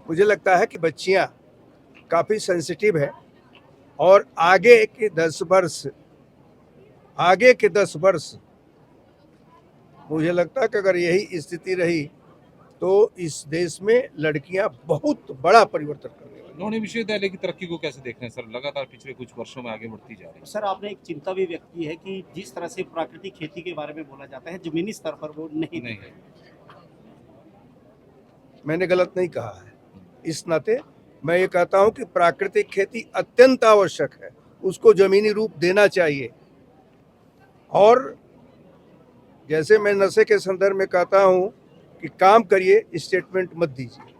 मुझे लगता है कि बच्चियां काफ़ी सेंसिटिव है और आगे के 10 वर्ष मुझे लगता है कि अगर यही स्थिति रही तो इस देश में लड़कियां बहुत बड़ा परिवर्तन करने वाली। उन्होंने विश्वविद्यालय की तरक्की को कैसे देख रहे हैं सर? लगातार पिछले कुछ वर्षों में आगे बढ़ती जा रही है। सर, आपने एक चिंता भी व्यक्त की है कि जिस तरह से प्राकृतिक खेती के बारे में बोला जाता है, जमीनी स्तर पर वो नहीं नहीं दिख है। रही। मैंने गलत नहीं कहा है। इस नाते मैं ये कहता हूं कि प्राकृतिक खेती अत्यंत आवश्यक है, उसको जमीनी रूप देना चाहिए। और जैसे मैं नशे के संदर्भ में कहता हूं कि काम करिए, स्टेटमेंट मत दीजिए,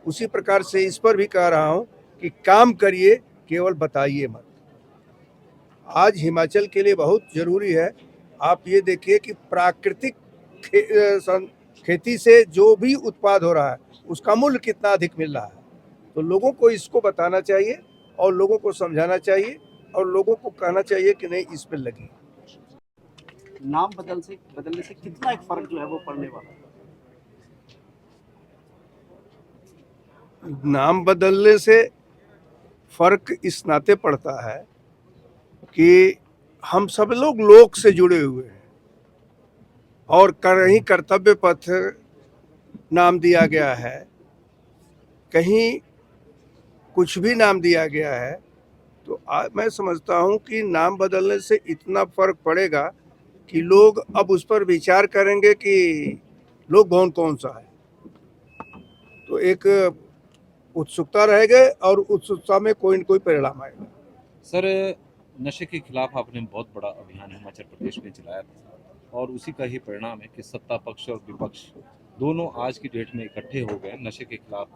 उसी प्रकार से इस पर भी कह रहा हूं कि काम करिए, केवल बताइए मत। आज हिमाचल के लिए बहुत जरूरी है। आप ये देखिए कि प्राकृतिक खेती से जो भी उत्पाद हो रहा है उसका मूल्य कितना अधिक मिल रहा है। तो लोगों को इसको बताना चाहिए और लोगों को समझाना चाहिए और लोगों को कहना चाहिए कि नहीं, इस पर लगी। नाम बदलने से कितना एक फर्क जो है वो पड़ने वाला है? नाम बदलने से फर्क इस नाते पड़ता है कि हम सब लोग लोक से जुड़े हुए हैं और कहीं कर्तव्य पथ नाम दिया गया है, कहीं कुछ भी नाम दिया गया है। तो मैं समझता हूं कि नाम बदलने से इतना फर्क पड़ेगा कि लोग अब उस पर विचार करेंगे कि लोग कौन सा है। तो एक उत्सुकता रहेगी और उत्सुकता में कोई न कोई परिणाम आएगा। सर, नशे के खिलाफ आपने बहुत बड़ा अभियान हिमाचल प्रदेश में चलाया था और उसी का ही परिणाम है कि सत्ता पक्ष और विपक्ष दोनों आज की डेट में इकट्ठे हो गए, नशे के खिलाफ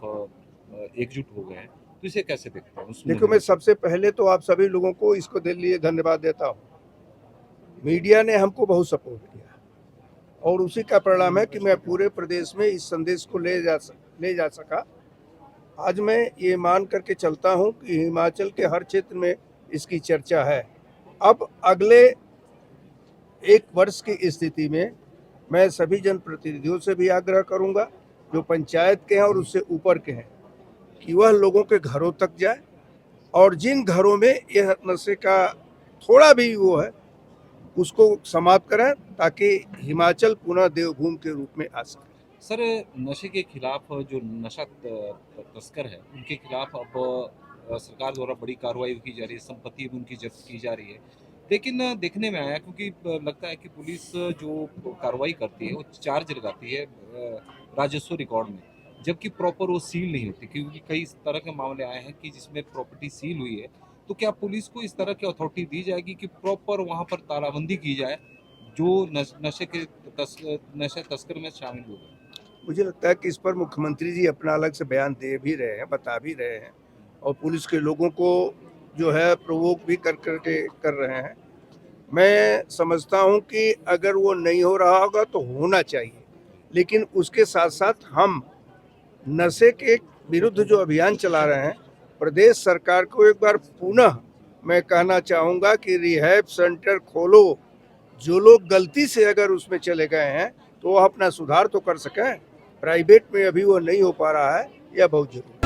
एकजुट हो गए हैं। तो इसे कैसे देखते हैं? देखो, मैं सबसे पहले तो आप सभी लोगों को इसको के लिए धन्यवाद देता हूँ। मीडिया ने हमको बहुत सपोर्ट किया और उसी का परिणाम है कि मैं पूरे प्रदेश में इस संदेश को ले जा सका। आज मैं ये मान करके चलता हूँ कि हिमाचल के हर क्षेत्र में इसकी चर्चा है। अब अगले 1 वर्ष की स्थिति में मैं सभी जनप्रतिनिधियों से भी आग्रह करूँगा, जो पंचायत के हैं और उससे ऊपर के हैं, कि वह लोगों के घरों तक जाए और जिन घरों में यह नशे का थोड़ा भी वो है उसको समाप्त करें, ताकि हिमाचल पुनः देवभूमि के रूप में आ सके। सर, नशे के खिलाफ जो नशा तस्कर है उनके खिलाफ अब सरकार द्वारा बड़ी कार्रवाई की जा रही है, संपत्ति भी उनकी जब्त की जा रही है। लेकिन देखने में आया, क्योंकि लगता है कि पुलिस जो कार्रवाई करती है वो चार्ज लगाती है राजस्व रिकॉर्ड में, जबकि प्रॉपर वो सील नहीं होती, क्योंकि कई इस तरह के मामले आए हैं कि जिसमें प्रॉपर्टी सील हुई है। तो क्या पुलिस को इस तरह की अथॉरिटी दी जाएगी कि प्रॉपर वहाँ पर तालाबंदी की जाए जो नशे तस्कर में शामिल हो गए? मुझे लगता है कि इस पर मुख्यमंत्री जी अपना अलग से बयान दे भी रहे हैं, बता भी रहे हैं और पुलिस के लोगों को जो है प्रोवोक भी कर रहे हैं। मैं समझता हूं कि अगर वो नहीं हो रहा होगा तो होना चाहिए, लेकिन उसके साथ साथ हम नशे के विरुद्ध जो अभियान चला रहे हैं, प्रदेश सरकार को एक बार पुनः मैं कहना चाहूँगा कि रिहैब सेंटर खोलो। जो लोग गलती से अगर उसमें चले गए हैं तो वो अपना सुधार तो कर सकें। प्राइवेट में अभी वो नहीं हो पा रहा है, यह बहुत जरूरी है।